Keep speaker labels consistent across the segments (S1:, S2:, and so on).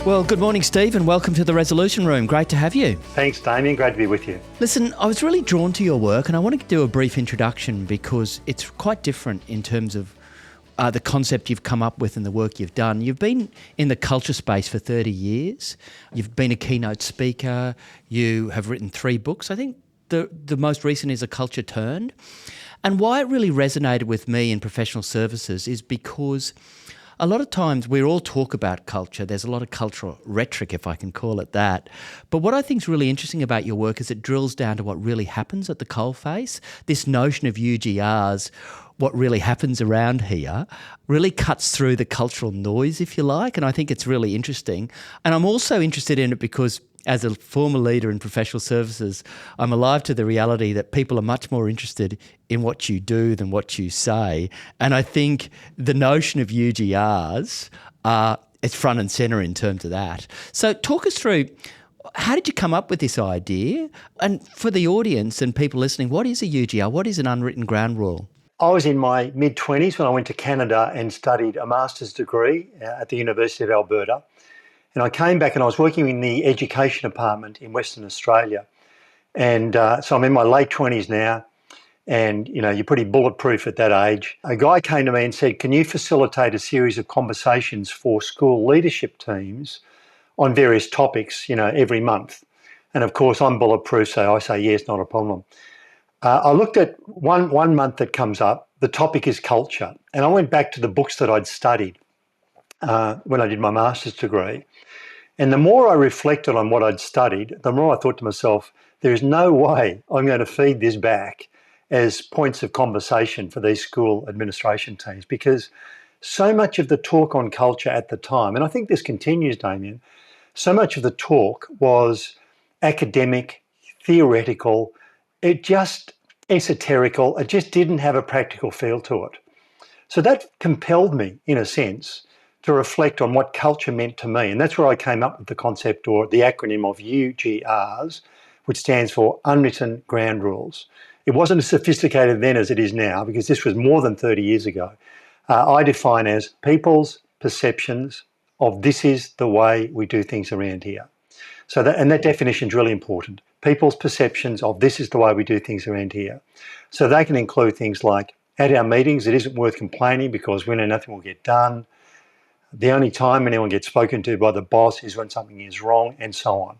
S1: Well, good morning, Steve, and welcome to the Resolution Room. Great to have you.
S2: Thanks, Damien. Great to be with you.
S1: Listen, I was really drawn to your work, and I wanted to do a brief introduction because it's quite different in terms of the concept you've come up with and the work you've done. You've been in the culture space for 30 years. You've been a keynote speaker. You have written 3 books. I think the most recent is A Culture Turned. And why it really resonated with me in professional services is because a lot of times we all talk about culture. There's a lot of cultural rhetoric, if I can call it that. But what I think is really interesting about your work is it drills down to what really happens at the coalface. This notion of UGRs, what really happens around here, really cuts through the cultural noise, if you like. And I think it's really interesting. And I'm also interested in it because as a former leader in professional services, I'm alive to the reality that people are much more interested in what you do than what you say. And I think the notion of UGRs is front and centre in terms of that. So talk us through, how did you come up with this idea? And for the audience and people listening, what is a UGR? What is an unwritten ground rule?
S2: I was in my mid-20s when I went to Canada and studied a master's degree at the University of Alberta. And I came back and I was working in the education department in Western Australia. And so I'm in my late 20s now. And, you know, you're pretty bulletproof at that age. A guy came to me and said, can you facilitate a series of conversations for school leadership teams on various topics, you know, every month? And of course, I'm bulletproof, so I say, yes, not a problem. I looked at one month that comes up. The topic is culture. And I went back to the books that I'd studied when I did my master's degree. And the more I reflected on what I'd studied, the more I thought to myself, there is no way I'm going to feed this back as points of conversation for these school administration teams, because so much of the talk on culture at the time, and I think this continues, Damien, so much of the talk was academic, theoretical, it just esoterical, it just didn't have a practical feel to it. So that compelled me, in a sense, to reflect on what culture meant to me. And that's where I came up with the concept, or the acronym, of UGRs, which stands for Unwritten Ground Rules. It wasn't as sophisticated then as it is now, because this was more than 30 years ago. I define as people's perceptions of this is the way we do things around here. So that definition is really important. People's perceptions of this is the way we do things around here. So they can include things like, at our meetings, it isn't worth complaining because we know nothing will get done. The only time anyone gets spoken to by the boss is when something is wrong, and so on.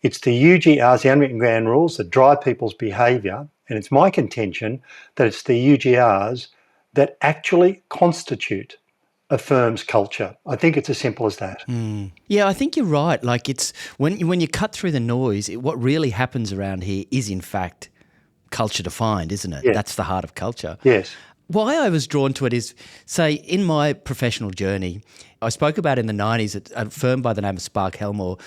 S2: It's the UGRs, the unwritten ground rules, that drive people's behaviour, and it's my contention that it's the UGRs that actually constitute a firm's culture. I think it's as simple as that.
S1: Yeah, I think you're right. Like, it's when you cut through the noise, what really happens around here is in fact culture defined, isn't it?
S2: Yes.
S1: That's the heart of culture.
S2: Yes.
S1: Why I was drawn to it is, say, in my professional journey, I spoke about in the 90s at a firm by the name of Spark Helmore.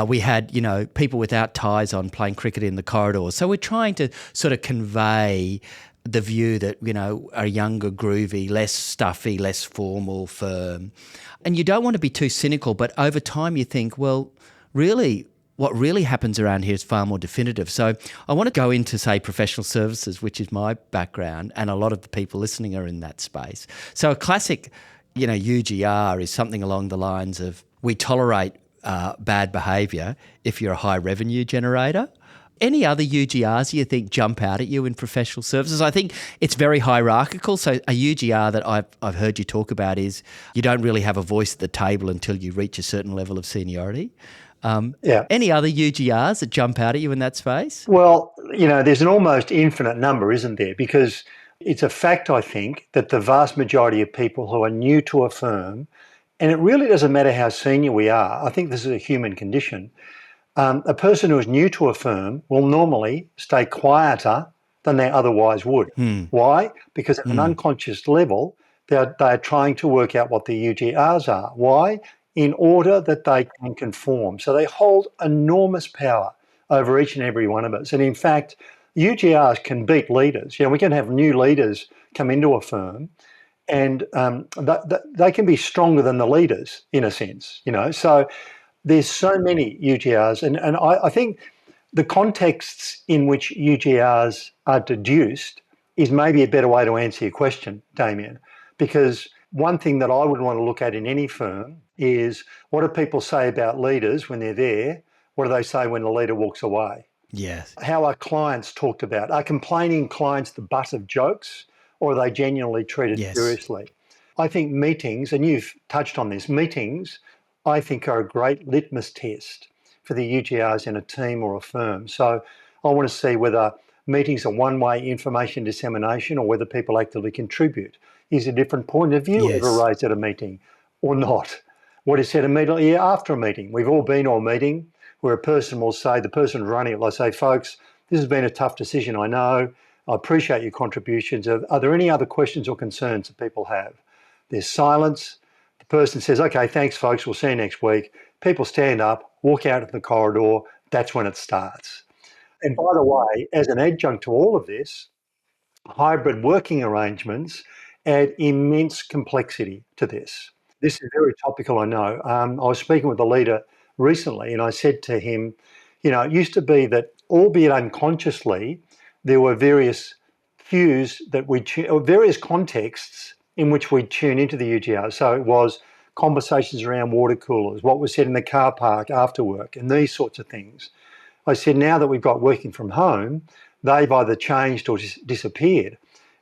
S1: We had, you know, people without ties on playing cricket in the corridors. So we're trying to sort of convey the view that, you know, a younger, groovy, less stuffy, less formal firm. And you don't want to be too cynical, but over time you think, well, really, what really happens around here is far more definitive. So I want to go into, say, professional services, which is my background, and a lot of the people listening are in that space. So a classic, you know, UGR is something along the lines of, we tolerate bad behaviour if you're a high revenue generator. Any other UGRs you think jump out at you in professional services? I think it's very hierarchical. So a UGR that I've heard you talk about is you don't really have a voice at the table until you reach a certain level of seniority. Any other UGRs that jump out at you in that space?
S2: Well, you know, there's an almost infinite number, isn't there? Because it's a fact, I think, that the vast majority of people who are new to a firm, and it really doesn't matter how senior we are, I think this is a human condition. A person who is new to a firm will normally stay quieter than they otherwise would. Why? Because at an unconscious level, they are trying to work out what the UGRs are. Why? In order that they can conform. So they hold enormous power over each and every one of us. And in fact, UGRs can beat leaders. You know, we can have new leaders come into a firm and they can be stronger than the leaders in a sense, you know. So there's so many UGRs, and I think the contexts in which UGRs are deduced is maybe a better way to answer your question, Damien, because One thing that I would want to look at in any firm is, what do people say about leaders when they're there? What do they say when the leader walks away?
S1: Yes.
S2: How are clients talked about? Are complaining clients the butt of jokes, or are they genuinely treated
S1: Yes.
S2: seriously? I think meetings, and you've touched on this, meetings, I think are a great litmus test for the UGRs in a team or a firm. So I want to see whether meetings are one-way information dissemination or whether people actively contribute. Is a different point of view ever
S1: Yes.
S2: raised at a meeting or not? What is said immediately after a meeting? We've all been to a meeting where a person will say, the person running it, they'll say, folks, this has been a tough decision, I know. I appreciate your contributions. Are there any other questions or concerns that people have? There's silence. The person says, okay, thanks, folks. We'll see you next week. People stand up, walk out of the corridor. That's when it starts. And by the way, as an adjunct to all of this, hybrid working arrangements add immense complexity to this. This is very topical, I know. I was speaking with a leader recently and I said to him, it used to be that, albeit unconsciously, there were various cues that or various contexts in which we tune into the UGR. So it was conversations around water coolers, what was said in the car park after work, and these sorts of things. I said, now that we've got working from home, they've either changed or disappeared.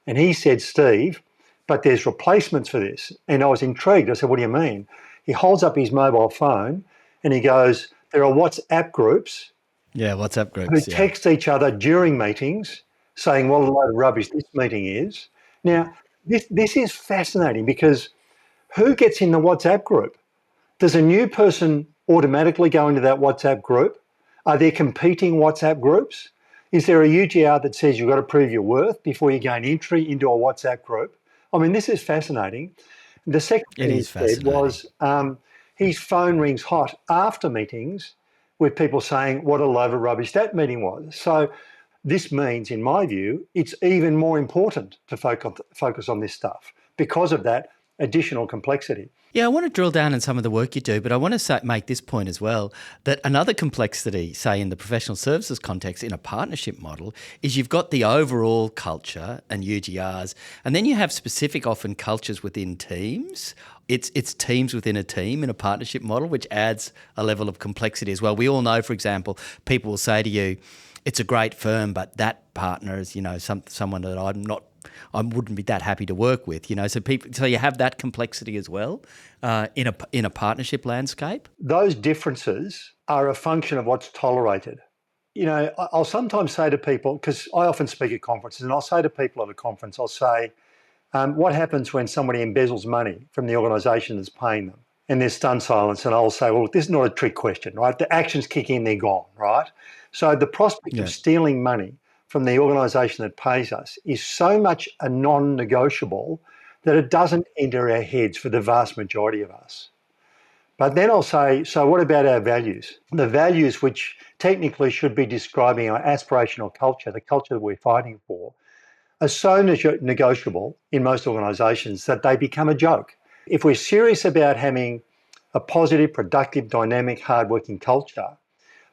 S2: And he said, Steve, but there's replacements for this. And I was intrigued. I said, what do you mean? He holds up his mobile phone and he goes, there are WhatsApp groups
S1: Yeah, WhatsApp
S2: who
S1: groups, yeah.
S2: text each other during meetings saying what a load of rubbish this meeting is. Now, this is fascinating because who gets in the WhatsApp group? Does a new person automatically go into that WhatsApp group? Are there competing WhatsApp groups? Is there a UGR that says you've got to prove your worth before you gain entry into a WhatsApp group? I mean, this is fascinating. The second
S1: It
S2: thing he
S1: is
S2: said
S1: fascinating.
S2: was his phone rings hot after meetings with people saying what a load of rubbish that meeting was. So this means, in my view, it's even more important to focus on this stuff because of that additional complexity.
S1: Yeah, I want to drill down in some of the work you do, but I want to make this point as well, that another complexity, say in the professional services context, in a partnership model, is you've got the overall culture and UGRs, and then you have specific often cultures within teams. It's teams within a team in a partnership model, which adds a level of complexity as well. We all know, for example, people will say to you, it's a great firm, but that partner is, someone that I wouldn't be that happy to work with, So you have that complexity as well in a partnership landscape.
S2: Those differences are a function of what's tolerated. I'll sometimes say to people, because I often speak at conferences, and I'll say to people at a conference, I'll say, what happens when somebody embezzles money from the organisation that's paying them? And there's stunned silence, and I'll say, well, this is not a trick question, right? The actions kick in, they're gone, right? So the prospect of
S1: Yeah,
S2: stealing money from the organisation that pays us is so much a non-negotiable that it doesn't enter our heads for the vast majority of us. But then I'll say, so what about our values? The values which technically should be describing our aspirational culture, the culture that we're fighting for, are so negotiable in most organisations that they become a joke. If we're serious about having a positive, productive, dynamic, hardworking culture,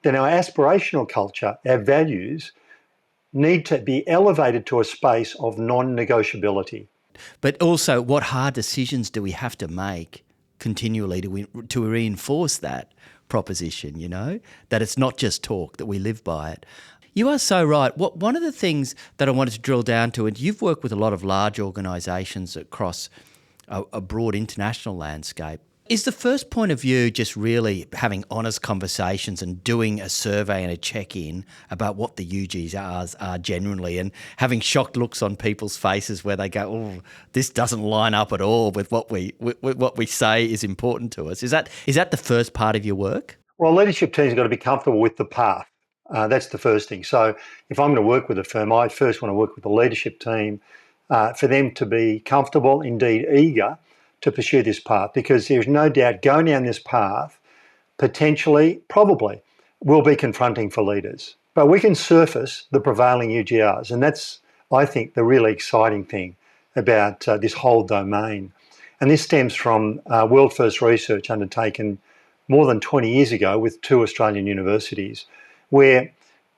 S2: then our aspirational culture, our values, need to be elevated to a space of non-negotiability.
S1: but also, what hard decisions do we have to make continually to reinforce that proposition? That it's not just talk, that we live by it. You are so right. One of the things that I wanted to drill down to, and you've worked with a lot of large organisations across a broad international landscape, is the first point of view just really having honest conversations and doing a survey and a check-in about what the UGRs are genuinely, and having shocked looks on people's faces where they go, oh, this doesn't line up at all with what we say is important to us. Is that the first part of your work?
S2: Well, leadership teams have got to be comfortable with the path. That's the first thing. So if I'm going to work with a firm, I first want to work with the leadership team for them to be comfortable, indeed eager, to pursue this path, because there's no doubt going down this path potentially, probably, will be confronting for leaders. But we can surface the prevailing UGRs, and that's, I think, the really exciting thing about this whole domain. And this stems from world first research undertaken more than 20 years ago with 2 Australian universities, where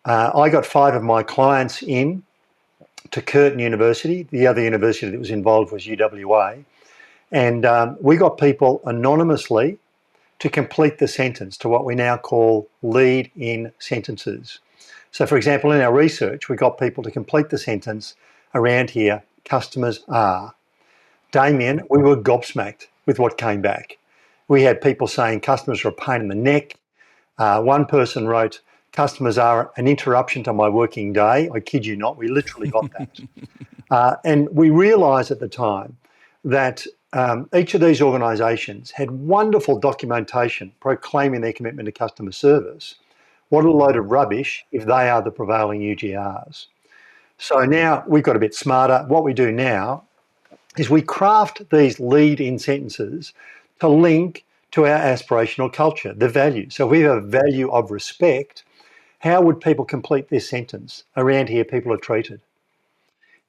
S2: I got 5 of my clients in to Curtin University. The other university that was involved was UWA. And we got people anonymously to complete the sentence to what we now call lead-in sentences. So, for example, in our research, we got people to complete the sentence around here, customers are. Damien, we were gobsmacked with what came back. We had people saying customers are a pain in the neck. One person wrote, customers are an interruption to my working day. I kid you not, we literally got that. And we realised at the time that each of these organisations had wonderful documentation proclaiming their commitment to customer service. What a load of rubbish if they are the prevailing UGRs. So now we've got a bit smarter. What we do now is we craft these lead-in sentences to link to our aspirational culture, the value. So if we have a value of respect, how would people complete this sentence? Around here, people are treated.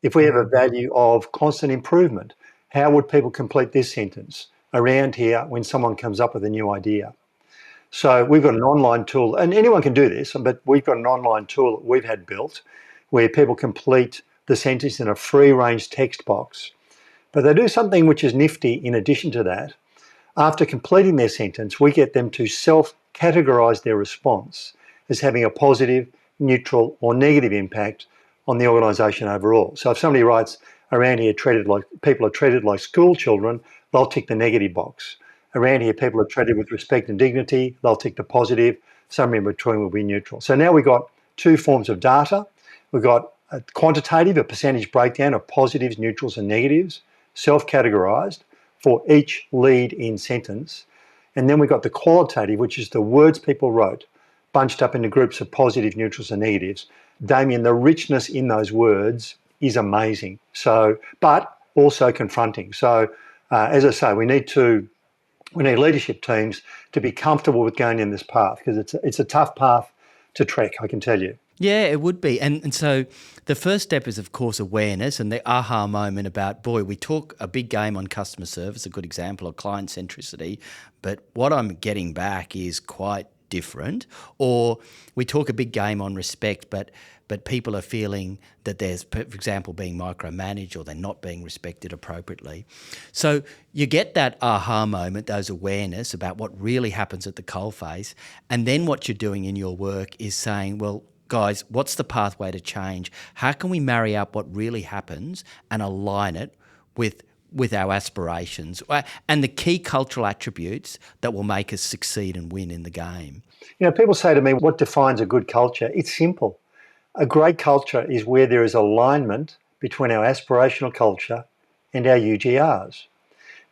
S2: If we have a value of constant improvement, how would people complete this sentence? Around here, when someone comes up with a new idea. So we've got an online tool, and anyone can do this, but we've got an online tool that we've had built where people complete the sentence in a free-range text box. But they do something which is nifty in addition to that. After completing their sentence, we get them to self-categorise their response as having a positive, neutral or negative impact on the organisation overall. So if somebody writes, around here people are treated like school children, they'll tick the negative box. Around here people are treated with respect and dignity, they'll tick the positive. Somewhere in between will be neutral. So now we've got two forms of data. We've got a quantitative, a percentage breakdown of positives, neutrals and negatives, self-categorised for each lead-in sentence. And then we've got the qualitative, which is the words people wrote, bunched up into groups of positive, neutrals and negatives. Damien, the richness in those words is amazing. So, but also confronting. So, as I say, we need leadership teams to be comfortable with going in this path because it's a tough path to trek, I can tell you.
S1: Yeah, it would be. And so the first step is, of course, awareness and the aha moment about, boy, we talk a big game on customer service, a good example of client centricity, but what I'm getting back is quite different. Or we talk a big game on respect, but people are feeling that there's, for example, being micromanaged or they're not being respected appropriately. So you get that aha moment, those awareness about what really happens at the coalface, and then what you're doing in your work is saying, well, guys, what's the pathway to change? How can we marry up what really happens and align it with our aspirations and the key cultural attributes that will make us succeed and win in the game?
S2: You know, people say to me, what defines a good culture? It's simple. A great culture is where there is alignment between our aspirational culture and our UGRs.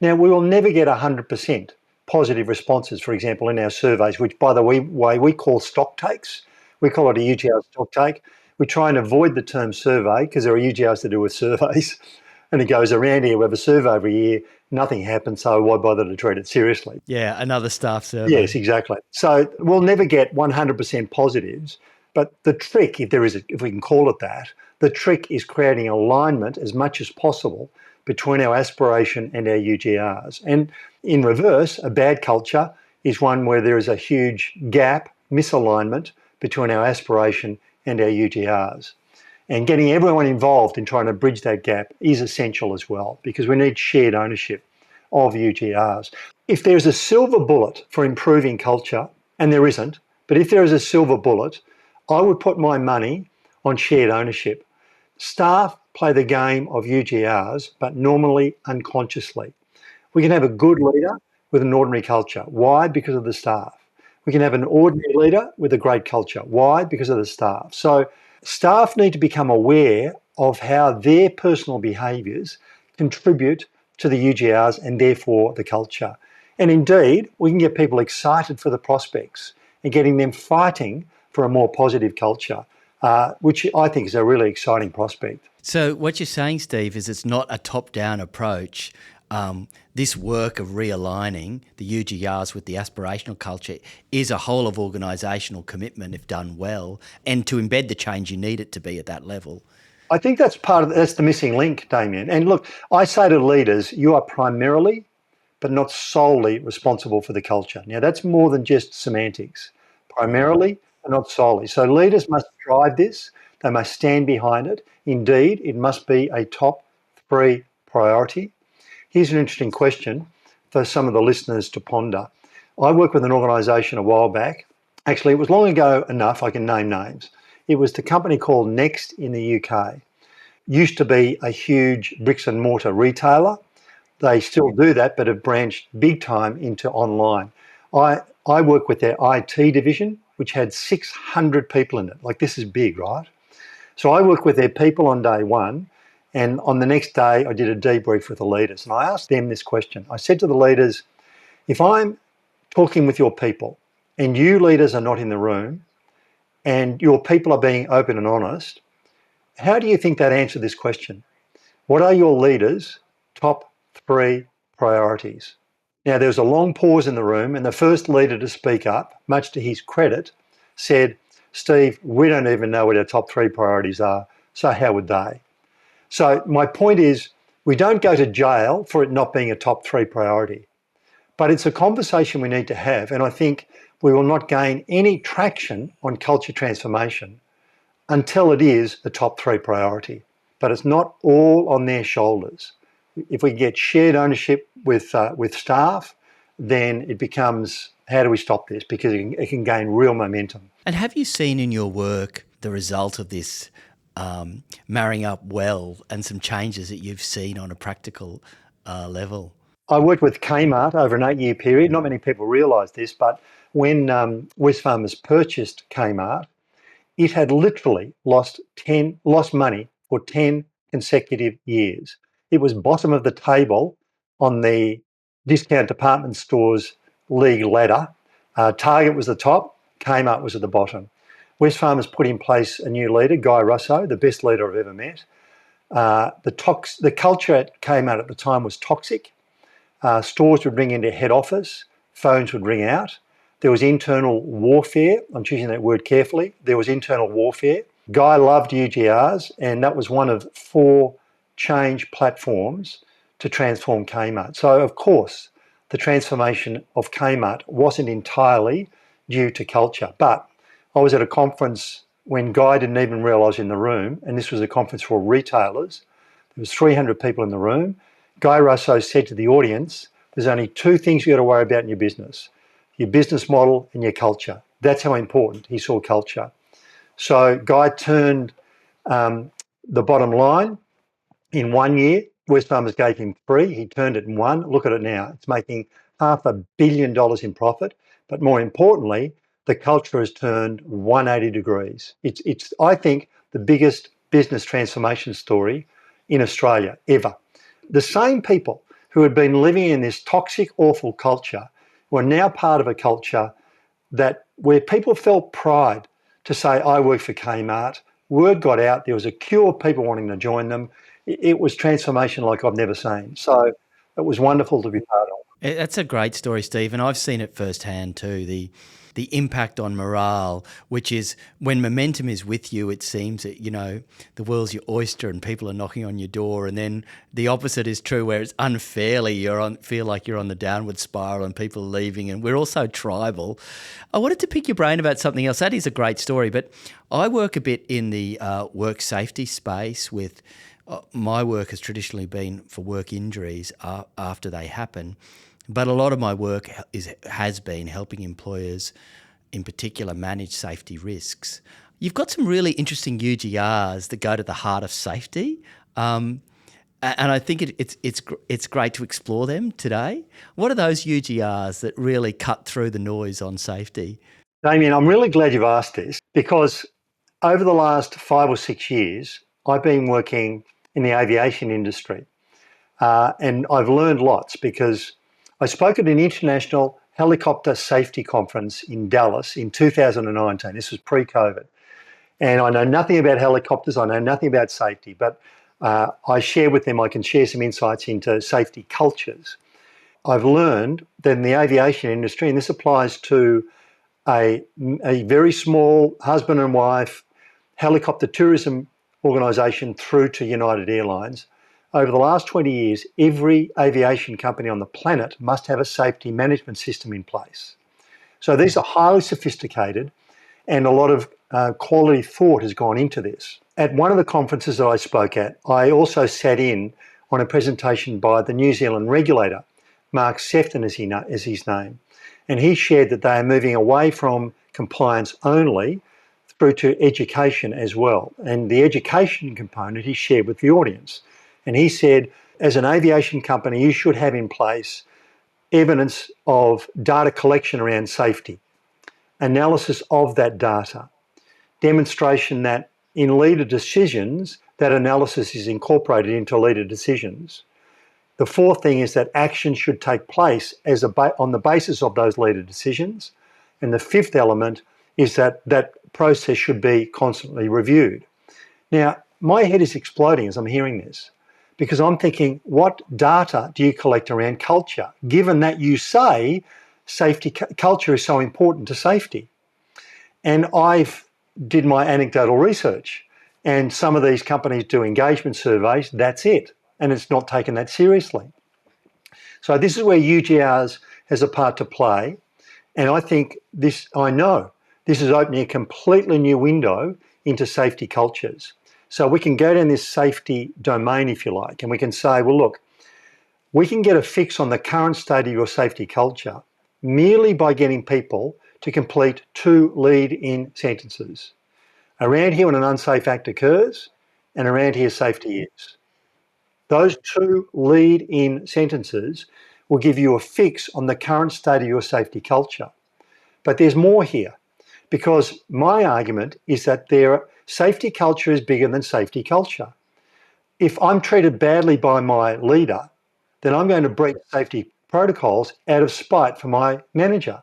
S2: Now, we will never get 100% positive responses, for example, in our surveys, which, by the way, we call stock takes. We call it a UGR stock take. We try and avoid the term survey because there are UGRs to do with surveys. And it goes around here, we have a survey every year, nothing happens, so why bother to treat it seriously?
S1: Yeah, another staff survey.
S2: Yes, exactly. So we'll never get 100% positives, but the trick, if we can call it that, the trick is creating alignment as much as possible between our aspiration and our UGRs. And in reverse, a bad culture is one where there is a huge gap, misalignment between our aspiration and our UGRs. And getting everyone involved in trying to bridge that gap is essential as well, because we need shared ownership of UGRs. If there's a silver bullet for improving culture, and there isn't, but if there is a silver bullet, I would put my money on shared ownership. Staff play the game of UGRs, but normally unconsciously. We can have a good leader with an ordinary culture. Why? Because of the staff. We can have an ordinary leader with a great culture. Why? Because of the staff. So staff need to become aware of how their personal behaviours contribute to the UGRs and therefore the culture. And indeed, we can get people excited for the prospects and getting them fighting for a more positive culture, which I think is a really exciting prospect.
S1: So what you're saying, Steve, is it's not a top-down approach. This work of realigning the UGRs with the aspirational culture is a whole of organisational commitment if done well, and to embed the change you need it to be at that level.
S2: I think that's the missing link, Damien. And look, I say to leaders, you are primarily, but not solely responsible for the culture. Now that's more than just semantics. Primarily, but not solely. So leaders must drive this. They must stand behind it. Indeed, it must be a top 3 priority. Here's an interesting question for some of the listeners to ponder. I worked with an organisation a while back. Actually, it was long ago enough I can name names. It was the company called Next in the UK. Used to be a huge bricks and mortar retailer. They still do that, but have branched big time into online. I work with their IT division, which had 600 people in it. Like, this is big, right? So I worked with their people on day one, and on the next day I did a debrief with the leaders. And I asked them this question. I said to the leaders, if I'm talking with your people and you leaders are not in the room and your people are being open and honest, how do you think they'd answer this question? What are your leaders' top 3 priorities? Now, there was a long pause in the room, and the first leader to speak up, much to his credit, said, Steve, we don't even know what our top 3 priorities are, so how would they? So my point is, we don't go to jail for it not being a top 3 priority, but it's a conversation we need to have, and I think we will not gain any traction on culture transformation until it is the top 3 priority. But it's not all on their shoulders. If we get shared ownership with staff, then it becomes, how do we stop this? Because it can gain real momentum.
S1: And have you seen in your work the result of this marrying up well and some changes that you've seen on a practical level?
S2: I worked with Kmart over an 8-year period. Not many people realise this, but when Wesfarmers purchased Kmart, it had literally lost money for 10 consecutive years. It was bottom of the table on the discount department stores league ladder. Target was the top, Kmart was at the bottom. Wesfarmers put in place a new leader, Guy Russo, the best leader I've ever met. The culture at Kmart at the time was toxic. Stores would ring into head office, phones would ring out. There was internal warfare. I'm choosing that word carefully. There was internal warfare. Guy loved UGRs, and that was one of 4 change platforms to transform Kmart. So, of course, the transformation of Kmart wasn't entirely due to culture. But I was at a conference when Guy didn't even realise in the room, and this was a conference for retailers. There was 300 people in the room. Guy Russo said to the audience, there's only 2 things you've got to worry about in your business model and your culture. That's how important he saw culture. So Guy turned the bottom line in 1 year. Wesfarmers gave him 3. He turned it in 1. Look at it now. It's making $500 million in profit. But more importantly, the culture has turned 180 degrees. It's I think, the biggest business transformation story in Australia ever. The same people who had been living in this toxic, awful culture were now part of a culture where people felt pride to say, I work for Kmart. Word got out. There was a queue of people wanting to join them. It was transformation like I've never seen. So it was wonderful to be part of.
S1: That's a great story, Steve, and I've seen it firsthand too. The impact on morale, which is when momentum is with you, it seems that, the world's your oyster and people are knocking on your door, and then the opposite is true where it's unfairly feel like you're on the downward spiral and people are leaving, and we're also tribal. I wanted to pick your brain about something else. That is a great story, but I work a bit in the work safety space with my work has traditionally been for work injuries after they happen. But a lot of my work has been helping employers, in particular, manage safety risks. You've got some really interesting UGRs that go to the heart of safety, and I think it's great to explore them today. What are those UGRs that really cut through the noise on safety?
S2: Damien, I'm really glad you've asked this, because over the last 5 or 6 years, I've been working in the aviation industry, and I've learned lots because I spoke at an international helicopter safety conference in Dallas in 2019. This was pre-COVID. And I know nothing about helicopters. I know nothing about safety, but I share with them, I can share some insights into safety cultures. I've learned that in the aviation industry, and this applies to a very small husband and wife helicopter tourism organisation through to United Airlines, over the last 20 years, every aviation company on the planet must have a safety management system in place. So these are highly sophisticated, and a lot of quality thought has gone into this. At one of the conferences that I spoke at, I also sat in on a presentation by the New Zealand regulator, Mark Sefton is his name. And he shared that they are moving away from compliance only through to education as well. And the education component he shared with the audience. And he said, as an aviation company, you should have in place evidence of data collection around safety, analysis of that data, demonstration that in leader decisions, that analysis is incorporated into leader decisions. The fourth thing is that action should take place on the basis of those leader decisions. And the fifth element is that that process should be constantly reviewed. Now, my head is exploding as I'm hearing this, because I'm thinking, what data do you collect around culture, given that you say culture is so important to safety? And I've did my anecdotal research, and some of these companies do engagement surveys, that's it. And it's not taken that seriously. So this is where UGRs has a part to play. And I know this is opening a completely new window into safety cultures. So we can go down this safety domain, if you like, and we can say, well, look, we can get a fix on the current state of your safety culture merely by getting people to complete 2 lead-in sentences. Around here when an unsafe act occurs, and around here safety is. Those 2 lead-in sentences will give you a fix on the current state of your safety culture. But there's more here, because my argument is that safety culture is bigger than safety culture. If I'm treated badly by my leader, then I'm going to breach safety protocols out of spite for my manager.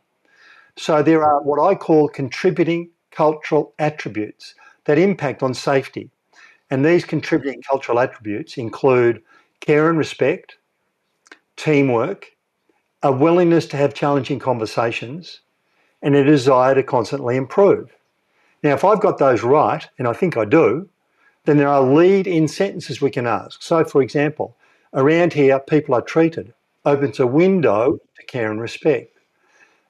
S2: So there are what I call contributing cultural attributes that impact on safety. And these contributing cultural attributes include care and respect, teamwork, a willingness to have challenging conversations, and a desire to constantly improve. Now, if I've got those right, and I think I do, then there are lead-in sentences we can ask. So, for example, around here, people are treated, opens a window to care and respect.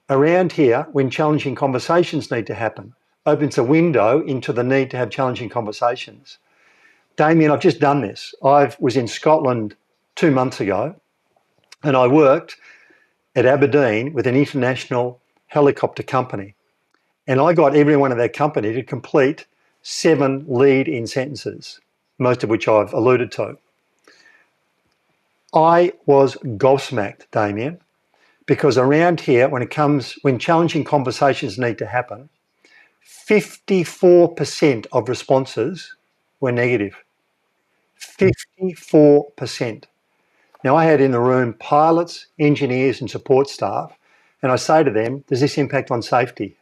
S2: Around here, when challenging conversations need to happen, opens a window into the need to have challenging conversations. Damien, I've just done this. I was in Scotland 2 months ago, and I worked at Aberdeen with an international helicopter company. And I got everyone in that company to complete 7 lead-in sentences, most of which I've alluded to. I was gobsmacked, Damien, because around here, when challenging conversations need to happen, 54% of responses were negative. 54%. Now, I had in the room pilots, engineers, and support staff, and I say to them, does this impact on safety?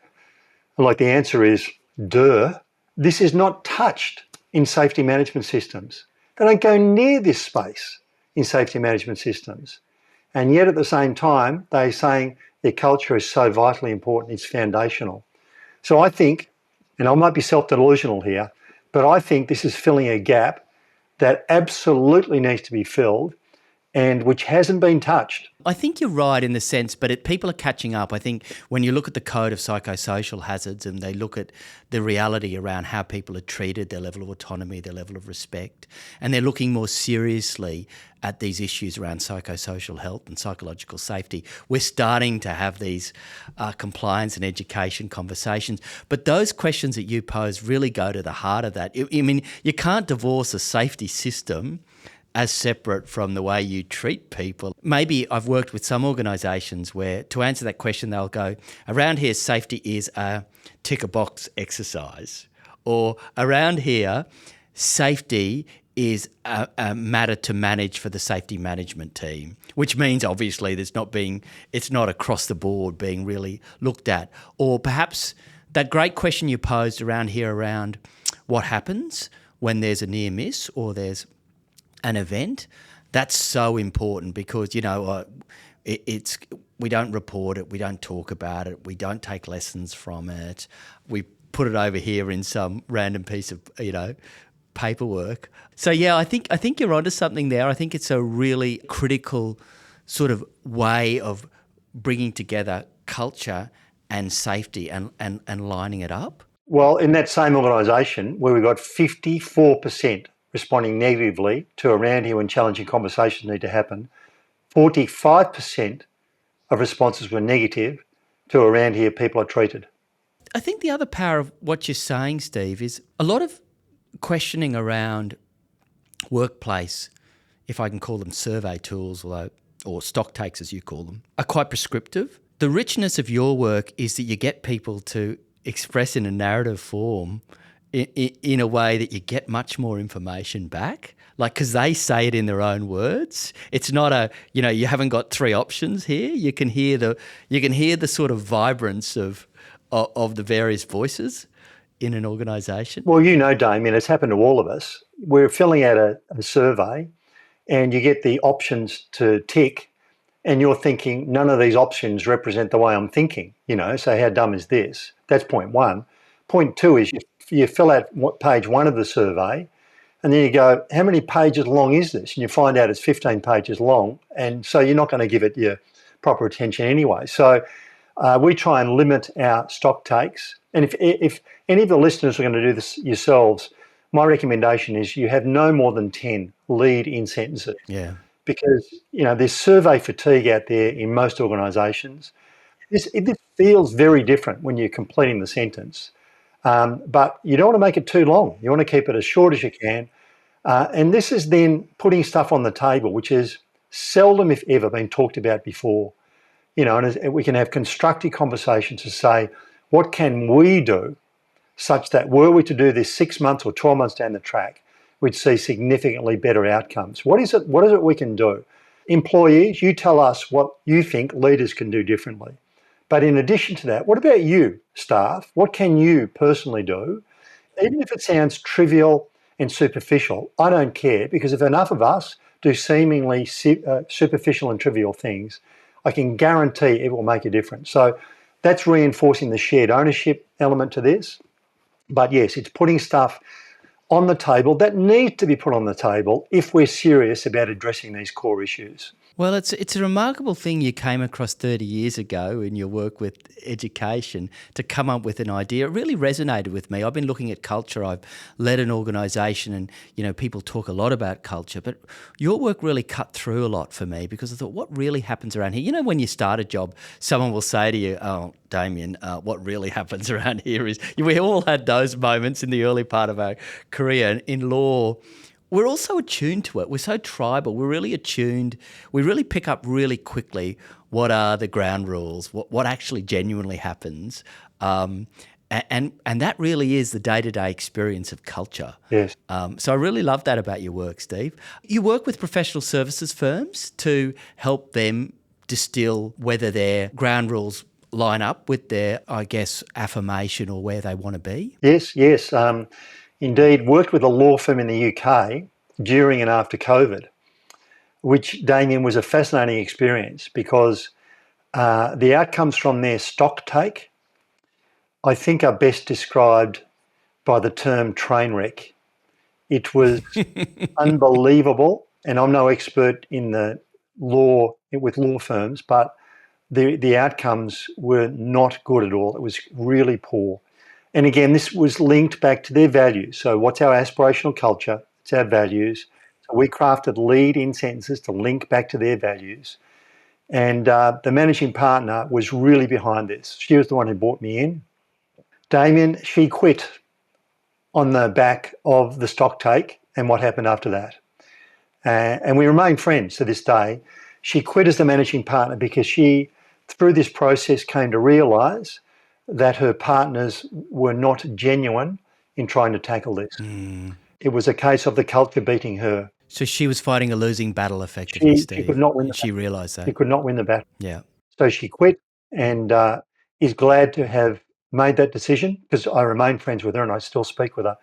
S2: And the answer is, duh. This is not touched in safety management systems. They don't go near this space in safety management systems. And yet at the same time, they're saying their culture is so vitally important, it's foundational. So I think, and I might be self-delusional here, but I think this is filling a gap that absolutely needs to be filled and which hasn't been touched.
S1: I think you're right in the sense, but people are catching up. I think when you look at the code of psychosocial hazards and they look at the reality around how people are treated, their level of autonomy, their level of respect, and they're looking more seriously at these issues around psychosocial health and psychological safety, we're starting to have these compliance and education conversations. But those questions that you pose really go to the heart of that. I mean, you can't divorce a safety system as separate from the way you treat people. Maybe I've worked with some organisations where to answer that question, they'll go, around here, safety is a tick a box exercise. Or around here, safety is a matter to manage for the safety management team, which means obviously it's not across the board being really looked at. Or perhaps that great question you posed around here around what happens when there's a near miss or there's an event, that's so important because, we don't report it, we don't talk about it, we don't take lessons from it, we put it over here in some random piece of, paperwork. So yeah, I think you're onto something there. I think it's a really critical sort of way of bringing together culture and safety and lining it up.
S2: Well, in that same organisation where we got 54% responding negatively to around here when challenging conversations need to happen. 45% of responses were negative to around here people are treated.
S1: I think the other power of what you're saying, Steve, is a lot of questioning around workplace, if I can call them survey tools, or stock takes as you call them, are quite prescriptive. The richness of your work is that you get people to express in a narrative form in a way that you get much more information back. Like, because they say it in their own words. It's not you haven't got three options here. You can hear the sort of vibrance of the various voices in an organisation.
S2: Well, Damien, it's happened to all of us. We're filling out a survey and you get the options to tick and you're thinking none of these options represent the way I'm thinking, so how dumb is this? That's point one. Point two is you fill out page one of the survey and then you go, how many pages long is this? And you find out it's 15 pages long, and so you're not going to give it your proper attention anyway. So we try and limit our stock takes. And if any of the listeners are going to do this yourselves, my recommendation is you have no more than 10 lead-in sentences.
S1: Yeah.
S2: Because, there's survey fatigue out there in most organisations. It feels very different when you're completing the sentence. But you don't want to make it too long. You want to keep it as short as you can. And this is then putting stuff on the table, which is seldom, if ever, been talked about before. And we can have constructive conversations to say, what can we do such that were we to do this 6 months or 12 months down the track, we'd see significantly better outcomes. What is it we can do? Employees, you tell us what you think leaders can do differently. But in addition to that, what about you, staff? What can you personally do? Even if it sounds trivial and superficial, I don't care, because if enough of us do seemingly superficial and trivial things, I can guarantee it will make a difference. So that's reinforcing the shared ownership element to this. But yes, it's putting stuff on the table that needs to be put on the table if we're serious about addressing these core issues.
S1: Well, it's a remarkable thing you came across 30 years ago in your work with education to come up with an idea. It really resonated with me. I've been looking at culture. I've led an organisation and, people talk a lot about culture, but your work really cut through a lot for me because I thought, what really happens around here? When you start a job, someone will say to you, oh, Damien, what really happens around here is, we all had those moments in the early part of our career. In law, we're also attuned to it. We're so tribal. We're really attuned. We really pick up really quickly what are the ground rules, what actually genuinely happens. And that really is the day-to-day experience of culture.
S2: Yes.
S1: So I really love that about your work, Steve. You work with professional services firms to help them distill whether their ground rules line up with their, I guess, affirmation or where they want to be.
S2: Yes. Indeed, worked with a law firm in the UK during and after COVID, which, Damien, was a fascinating experience because the outcomes from their stock take, I think, are best described by the term train wreck. It was unbelievable, and I'm no expert in the law with law firms, but the outcomes were not good at all. It was really poor. And again, this was linked back to their values. So what's our aspirational culture? It's our values. So we crafted lead-in sentences to link back to their values. And the managing partner was really behind this. She was the one who brought me in. Damien, she quit on the back of the stock take and what happened after that. And we remain friends to this day. She quit as the managing partner because she, through this process, came to realise that her partners were not genuine in trying to tackle this. It was a case of the culture beating her.
S1: So she was fighting a losing battle, effectively, Steve.
S2: She could not win the
S1: battle. She realised that.
S2: She could not win the battle.
S1: Yeah.
S2: So she quit and is glad to have made that decision because I remain friends with her and I still speak with her.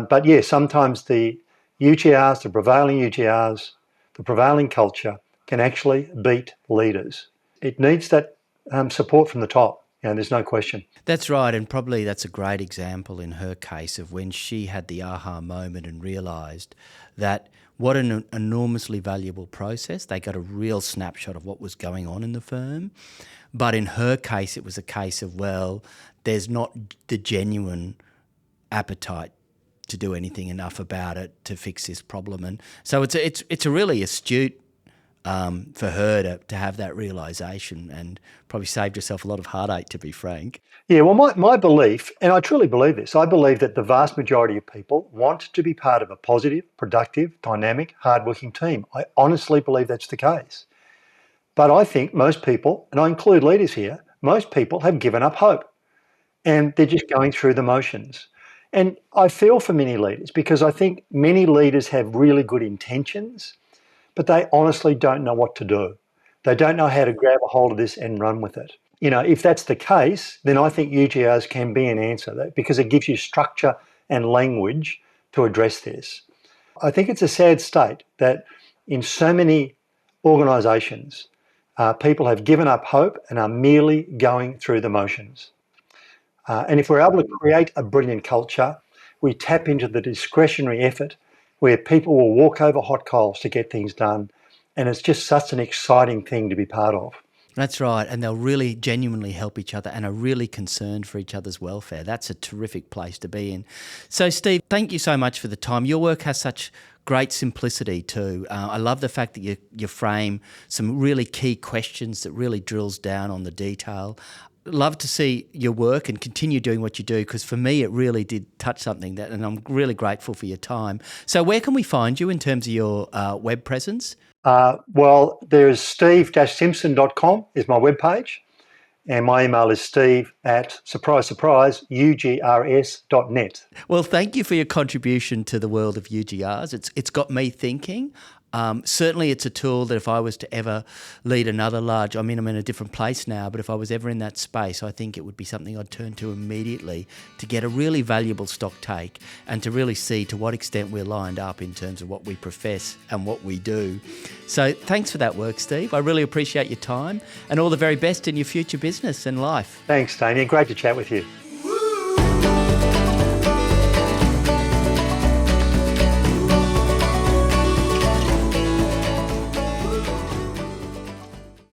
S2: But yeah, sometimes the UGRs, the prevailing UGRs, the prevailing culture can actually beat leaders. It needs that support from the top. There's no question.
S1: That's right, and probably that's a great example in her case of when she had the aha moment and realised that what an enormously valuable process. They got a real snapshot of what was going on in the firm. But in her case, it was a case of, well, there's not the genuine appetite to do anything enough about it to fix this problem. And so it's a really astute for her to have that realisation, and probably saved herself a lot of heartache, to be frank.
S2: Yeah, well, my belief, and I truly believe this, I believe that the vast majority of people want to be part of a positive, productive, dynamic, hardworking team. I honestly believe that's the case. But I think most people, and I include leaders here, most people have given up hope and they're just going through the motions. And I feel for many leaders, because I think many leaders have really good intentions, but they honestly don't know what to do. They don't know how to grab a hold of this and run with it. If that's the case, then I think UGRs can be an answer, because it gives you structure and language to address this. I think it's a sad state that in so many organisations, people have given up hope and are merely going through the motions. And if we're able to create a brilliant culture, we tap into the discretionary effort where people will walk over hot coals to get things done. And it's just such an exciting thing to be part of.
S1: That's right, and they'll really genuinely help each other and are really concerned for each other's welfare. That's a terrific place to be in. So, Steve, thank you so much for the time. Your work has such great simplicity too. I love the fact that you frame some really key questions that really drills down on the detail. Love to see your work and continue doing what you do, because for me it really did touch something and I'm really grateful for your time. So where can we find you in terms of your web presence?
S2: Well, there's steve-simpson.com is my webpage, and my email is steve@, surprise, surprise, UGRs.net.
S1: Well, thank you for your contribution to the world of UGRs. It's got me thinking. Certainly it's a tool that if I was to ever lead another large, I'm in a different place now, but if I was ever in that space, I think it would be something I'd turn to immediately to get a really valuable stock take and to really see to what extent we're lined up in terms of what we profess and what we do. So thanks for that work, Steve. I really appreciate your time and all the very best in your future business and life.
S2: Thanks, Damien. Great to chat with you.